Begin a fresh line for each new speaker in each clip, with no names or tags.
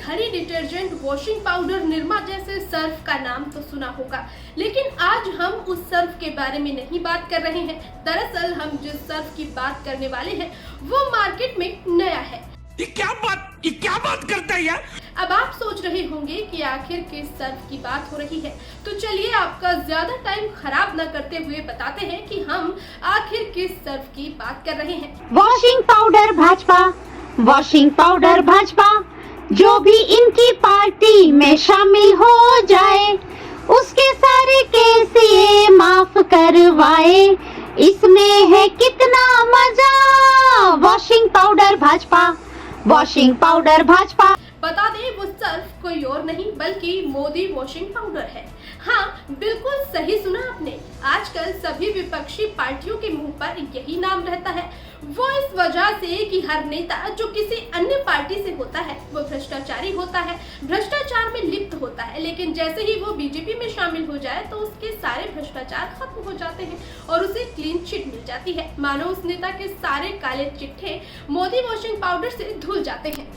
घड़ी detergent, washing powder, Nirma जैसे Surf का नाम तो सुना होगा, लेकिन आज हम उस सर्फ के बारे में नहीं बात कर रहे हैं। दरअसल हम जिस सर्फ की बात करने वाले हैं वो मार्केट में नया है।
ये क्या बात करता है यार?
अब आप सोच रहे होंगे कि आखिर किस सर्फ की बात हो रही है, तो चलिए आपका ज्यादा टाइम खराब न करते हुए बताते हैं कि हम आखिर किस सर्फ की बात कर रहे हैं।
Washing powder Bhajpa, washing powder Bhajpa, जो भी इनकी पार्टी में शामिल हो जाए उसके सारे केस ये माफ करवाए। इसमें है कितना मजा, washing powder Bhajpa, washing powder Bhajpa.
बता दें वो सर्फ कोई और नहीं बल्कि मोदी वॉशिंग पाउडर है। हाँ, बिल्कुल सही सुना आपने। आजकल सभी विपक्षी पार्टियों के मुंह पर यही नाम रहता है। वो इस वजह से कि हर नेता जो किसी अन्य पार्टी से होता है वो भ्रष्टाचारी होता है, भ्रष्टाचार में लिप्त होता है। लेकिन जैसे ही वो बीजेपी में शामिल हो जाए तो उसके सारे भ्रष्टाचार खत्म हो जाते हैं और उसे क्लीन चिट मिल जाती है। मानो उस नेता के सारे काले चिट्ठे मोदी वॉशिंग पाउडर से धुल जाते हैं।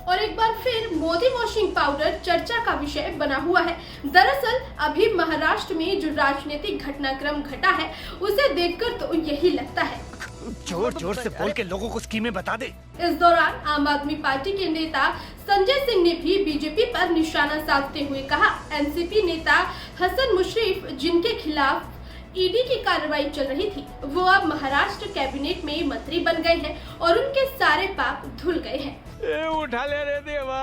और एक बार फिर मोदी वॉशिंग पाउडर चर्चा का विषय बना हुआ है। दरअसल अभी महाराष्ट्र में जो राजनीतिक घटनाक्रम घटा है उसे देखकर तो यही लगता है।
जोर जोर से बोल के लोगों को स्कीमें बता दे।
इस दौरान आम आदमी पार्टी के नेता संजय सिंह ने भी बीजेपी पर निशाना साधते हुए कहा, एनसीपी नेता हसन मुशर्रफ जिनके खिलाफ ईडी की कार्रवाई चल रही थी वो अब महाराष्ट्र कैबिनेट में मंत्री बन गए हैं और उनके सारे पाप धुल गए हैं।
उठा ले रे देवा,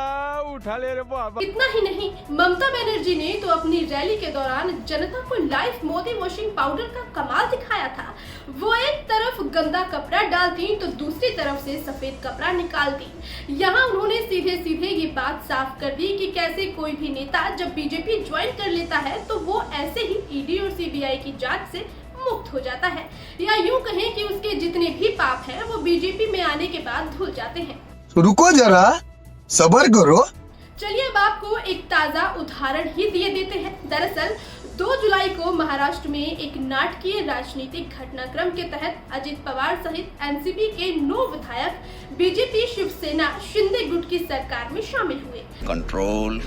उठा ले रे बाबा।
इतना ही नहीं, ममता बनर्जी ने तो अपनी रैली के दौरान जनता को लाइव मोदी वॉशिंग पाउडर का कमाल दिखाया था। वो एक तरफ गंदा कपड़ा डालती तो दूसरी तरफ से सफेद कपड़ा निकालती। यहाँ उन्होंने सीधे सीधे ये बात साफ कर दी कि कैसे कोई भी नेता जब बीजेपी ज्वाइन कर लेता है तो वो ऐसे ही ईडी और सीबीआई की जांच से मुक्त हो जाता है, या यूँ कहें कि उसके जितने भी पाप हैं वो बीजेपी में आने के बाद धुल जाते हैं।
रुको जरा, सब्र करो।
चलिए अब आपको एक ताजा उदाहरण ही दिए देते हैं। दरअसल 2 जुलाई को महाराष्ट्र में एक नाटकीय राजनीतिक घटनाक्रम के तहत अजित पवार सहित एनसीपी के 9 विधायक बीजेपी, शिवसेना, शिंदे गुट की सरकार में शामिल हुए।
Control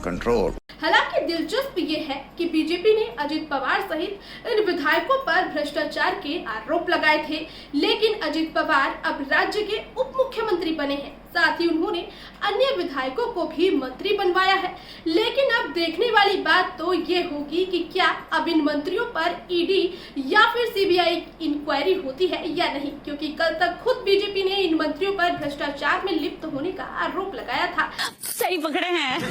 control.
हालांकि दिलचस्प ये है कि बीजेपी ने अजित पवार सहित इन विधायकों पर भ्रष्टाचार के आरोप लगाए थे, लेकिन अजित पवार अब राज्य के उप मुख्यमंत्री बने हैं। साथ ही उन्होंने अन्य विधायकों को भी मंत्री बनवाया है। लेकिन अब देखने वाली बात तो ये होगी कि क्या अब इन मंत्रियों पर ईडी या फिर सीबीआई इंक्वायरी होती है या नहीं, क्योंकि कल तक खुद बीजेपी ने इन मंत्रियों पर भ्रष्टाचार में लिप्त होने का आरोप लगाया था।
सही पकड़े हैं।